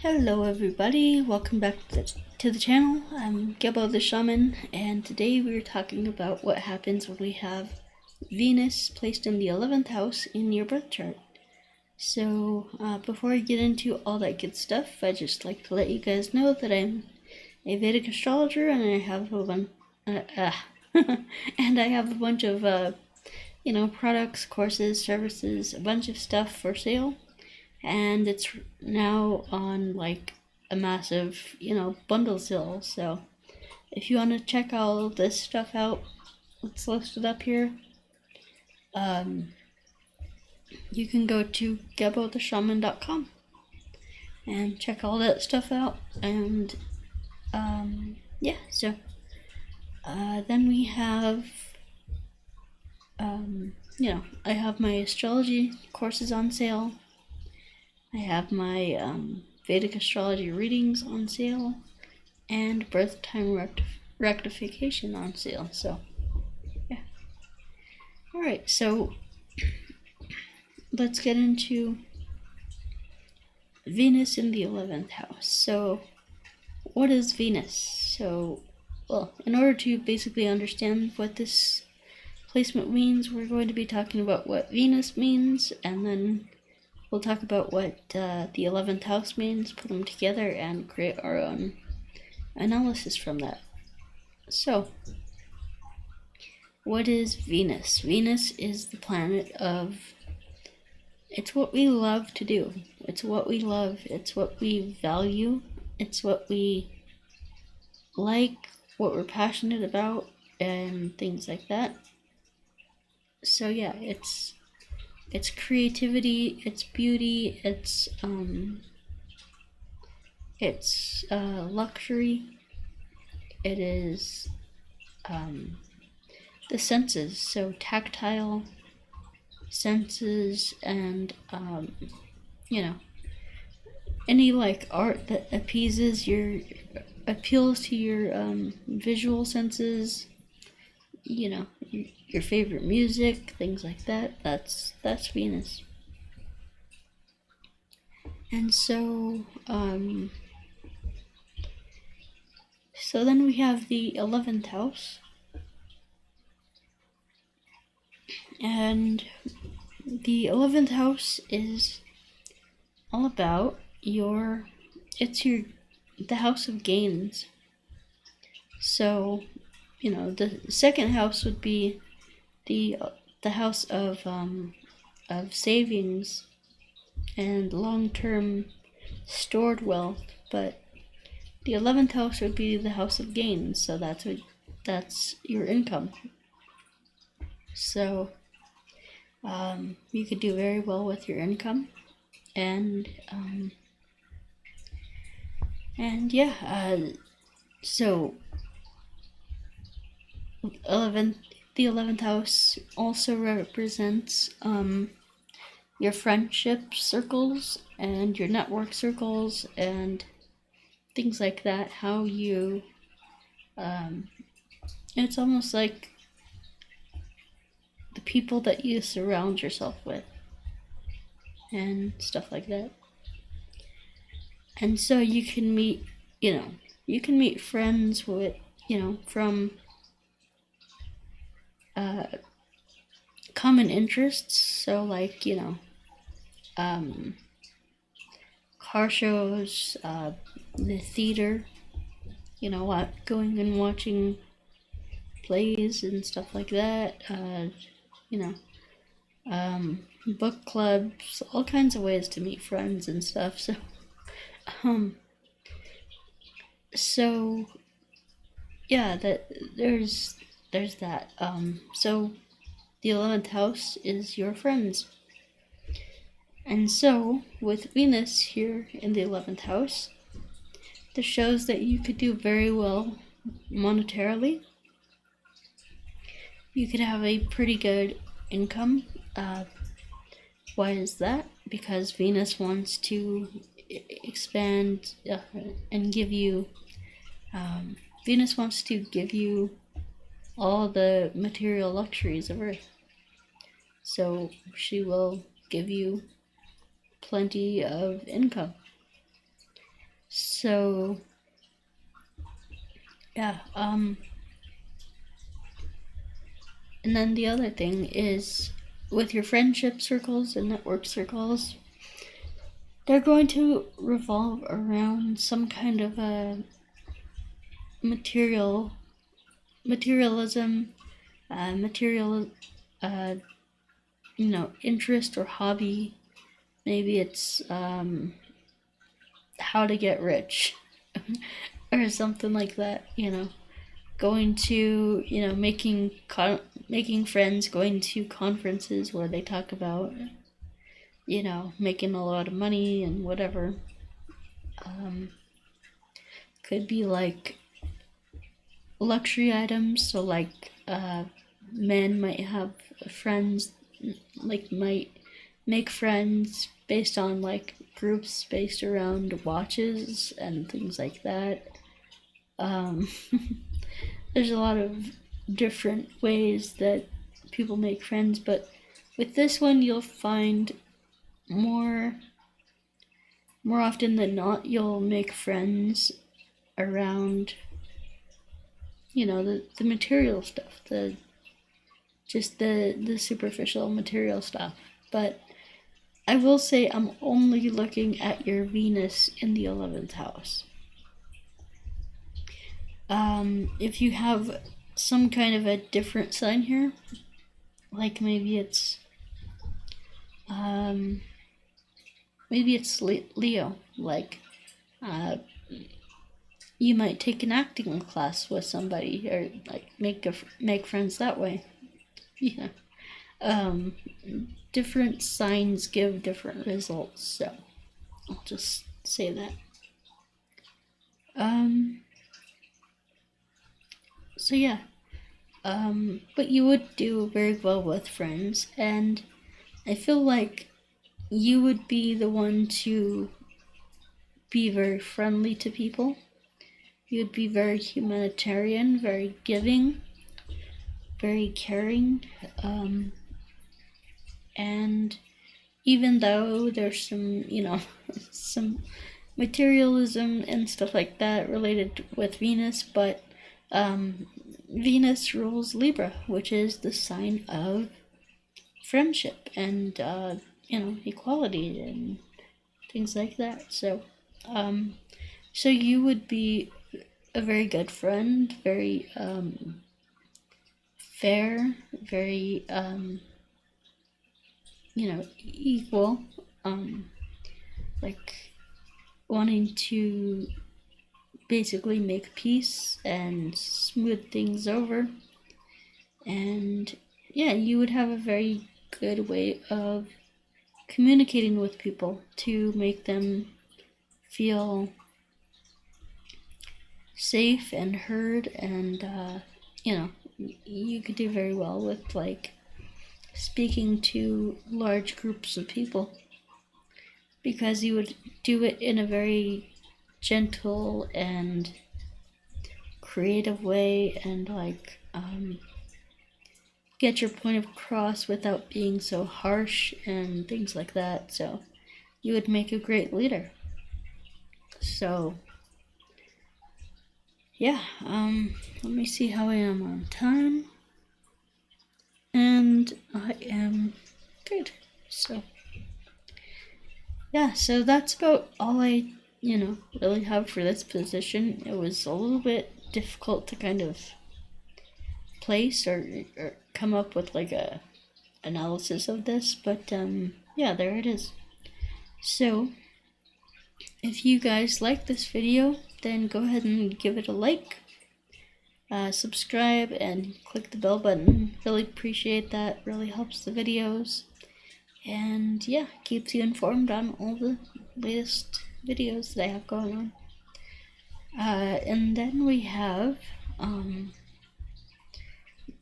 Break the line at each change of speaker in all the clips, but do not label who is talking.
Hello everybody, welcome back to the channel. I'm Gebo the Shaman, and today we're talking about what happens when we have Venus placed in the 11th house in your birth chart. So before I get into all that good stuff, I'd just like to let you guys know that I'm a Vedic astrologer, and I have a bunch and I have a bunch of products, courses, services, a bunch of stuff for sale. And it's now on like a massive, bundle sale. So if you want to check all this stuff out, it's listed up here. You can go to gebotheshaman.com and check all that stuff out. And then we have, I have my astrology courses on sale. I have my Vedic astrology readings on sale, and birth time rectification on sale. So, yeah. Alright, so let's get into Venus in the 11th house. So, what is Venus? So, well, in order to basically understand what this placement means, we're going to be talking about what Venus means, and then we'll talk about what the 11th house means, put them together, and create our own analysis from that. So, what is Venus? Venus is the planet of, it's what we love to do. It's what we love. It's what we value. It's what we like, what we're passionate about, and things like that. So yeah, it's creativity, it's beauty, it's luxury. It is the senses, so tactile senses, and any like art that appeals to your visual senses, your favorite music, things like that. That's Venus. And so then we have the 11th house, and the 11th house is all about the house of gains. So, the second house would be the house of savings and long-term stored wealth, but the 11th house would be the house of gains, so that's your income. So you could do very well with your income, and so the 11th house also represents your friendship circles and your network circles and things like that. How you it's almost like the people that you surround yourself with and stuff like that. And so you can meet friends with from common interests, so like car shows, the theater, going and watching plays and stuff like that, book clubs, all kinds of ways to meet friends and stuff. So yeah, that there's that. So the 11th house is your friends. And so with Venus here in the 11th house, this shows that you could do very well monetarily. You could have a pretty good income. Why is that? Because Venus wants to expand and give you Venus wants to give you all the material luxuries of Earth. So she will give you plenty of income. So yeah, and then the other thing is with your friendship circles and network circles, they're going to revolve around some kind of a materialism, material, interest or hobby. Maybe it's how to get rich or something like that. Going to making friends, going to conferences where they talk about making a lot of money and whatever. Could be like luxury items, so like men might have friends, like might make friends based on like groups based around watches and things like that. There's a lot of different ways that people make friends, but with this one you'll find more often than not you'll make friends around the material stuff, the superficial material stuff. But I will say I'm only looking at your Venus in the 11th house. If you have some kind of a different sign here, like maybe it's Leo, like you might take an acting class with somebody or like make friends that way. Yeah. Different signs give different results, so I'll just say that. So yeah, but you would do very well with friends, and I feel like you would be the one to be very friendly to people. You would be very humanitarian, very giving, very caring, and even though there's some, some materialism and stuff like that related with Venus, but Venus rules Libra, which is the sign of friendship and equality and things like that. So you would be a very good friend, very fair, very equal, like wanting to basically make peace and smooth things over. And yeah, you would have a very good way of communicating with people to make them feel safe and heard, and you could do very well with like speaking to large groups of people, because you would do it in a very gentle and creative way, and like get your point across without being so harsh and things like that. So you would make a great leader. So yeah, let me see how I am on time. And I am good. So yeah, so that's about all I really have for this position. It was a little bit difficult to kind of place or come up with like a analysis of this, but yeah, there it is. So if you guys like this video, then go ahead and give it a like, subscribe, and click the bell button. Really appreciate that. Really helps the videos, and yeah, keeps you informed on all the latest videos that I have going on. And then we have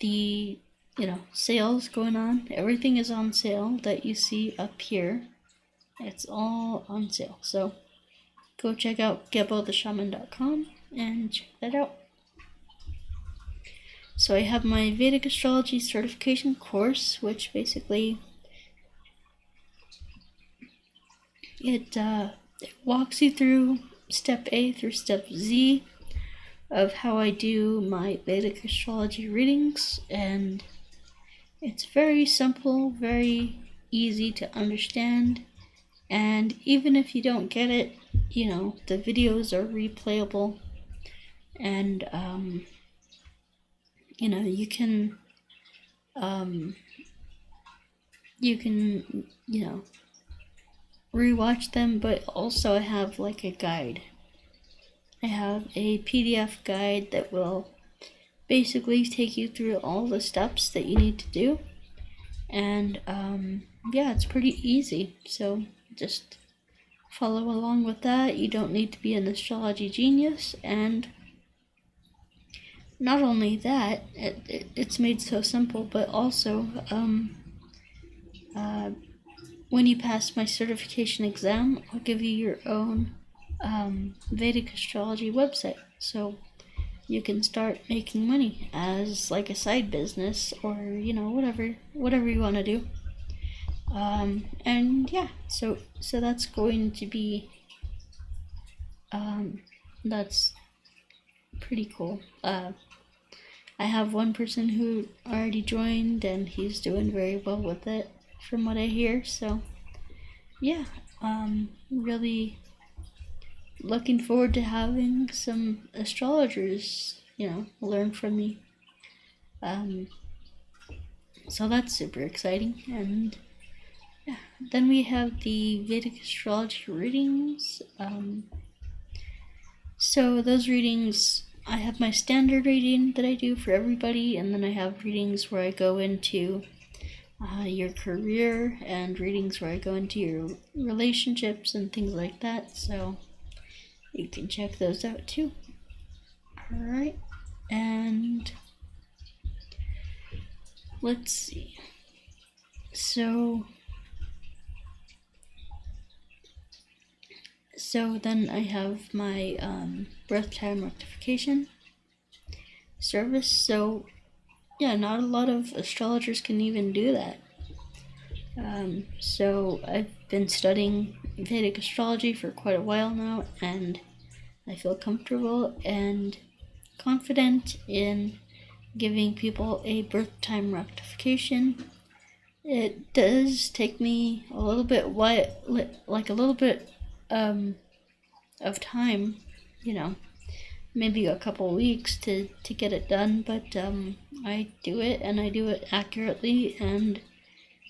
the sales going on. Everything is on sale that you see up here. It's all on sale, so go check out GeboTheShaman.com and check that out. So I have my Vedic Astrology certification course, which basically it walks you through step A through step Z of how I do my Vedic astrology readings, and it's very simple, very easy to understand, and even if you don't get it, the videos are replayable, and you can rewatch them, but also I have like a guide. I have a PDF guide that will basically take you through all the steps that you need to do, and it's pretty easy, so just follow along with that. You don't need to be an astrology genius, and not only that, it's made so simple, but also when you pass my certification exam, I'll give you your own Vedic astrology website, so you can start making money as like a side business, or whatever you want to do. And yeah, so that's going to be that's pretty cool. I have one person who already joined, and he's doing very well with it from what I hear, so yeah, really looking forward to having some astrologers learn from me. So that's super exciting. And yeah, then we have the Vedic astrology readings. So those readings, I have my standard reading that I do for everybody, and then I have readings where I go into your career, and readings where I go into your relationships and things like that, so you can check those out too. Alright, and let's see. So then I have my birth time rectification service. So yeah, not a lot of astrologers can even do that. So I've been studying Vedic astrology for quite a while now, and I feel comfortable and confident in giving people a birth time rectification. It does take me a little bit of time, maybe a couple weeks to get it done, but I do it, and I do it accurately and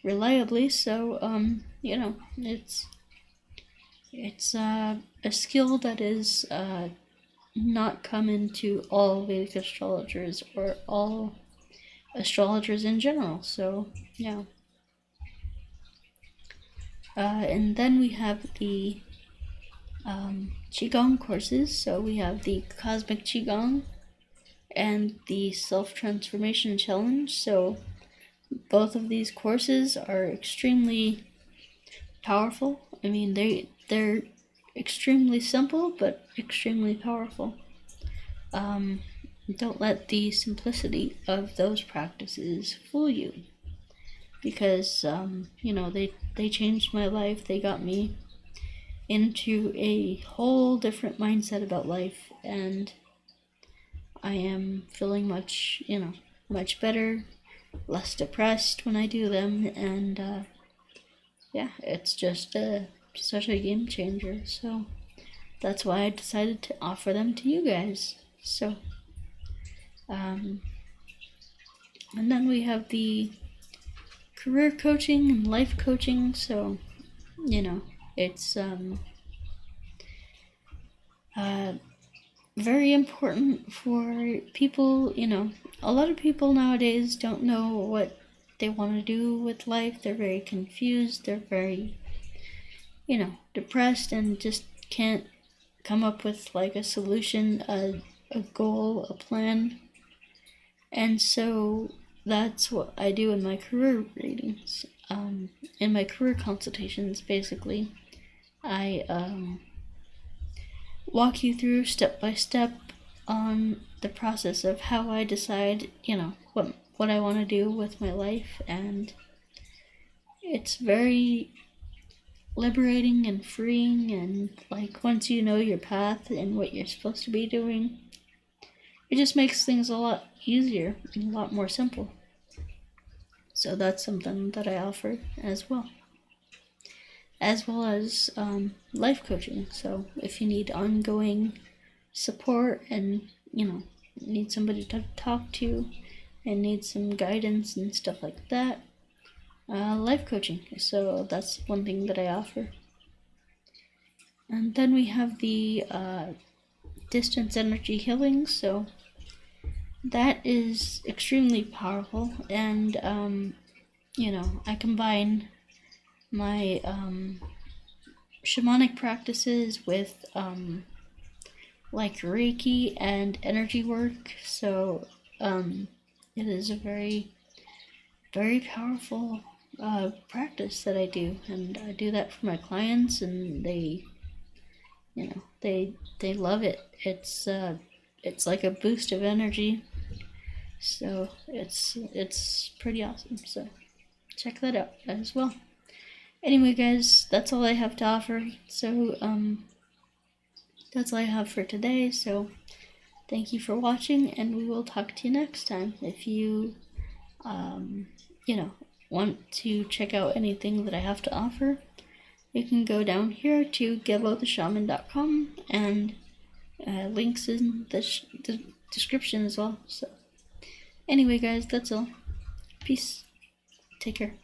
reliably, so it's a skill that is not common to all Vedic astrologers or all astrologers in general, so yeah. And then we have the Qigong courses. So we have the Cosmic Qigong and the Self-Transformation Challenge. So both of these courses are extremely powerful. I mean, they're extremely simple, but extremely powerful. Don't let the simplicity of those practices fool you, because they changed my life. They got me into a whole different mindset about life, and I am feeling much better, less depressed when I do them, and it's just such a game changer. So that's why I decided to offer them to you guys. So and then we have the career coaching and life coaching. So it's very important for people. A lot of people nowadays don't know what they want to do with life. They're very confused. They're very depressed, and just can't come up with like a solution, a goal, a plan. And so that's what I do in my career readings, in my career consultations. Basically, I walk you through step by step on the process of how I decide, what I want to do with my life, and it's very liberating and freeing, and like once you know your path and what you're supposed to be doing, it just makes things a lot easier and a lot more simple. So that's something that I offer as well as life coaching. So if you need ongoing support and need somebody to talk to and need some guidance and stuff like that, life coaching. So that's one thing that I offer. And then we have the distance energy healing. So that is extremely powerful, and I combine my shamanic practices with like Reiki and energy work. So it is a very, very powerful practice that I do, and I do that for my clients, and they love it. It's like a boost of energy, so it's pretty awesome. So check that out as well. Anyway, guys, that's all I have to offer. So that's all I have for today. So thank you for watching, and we will talk to you next time. If you want to check out anything that I have to offer, you can go down here to GeboTheShaman.com, and links in the description as well. So anyway, guys, that's all. Peace. Take care.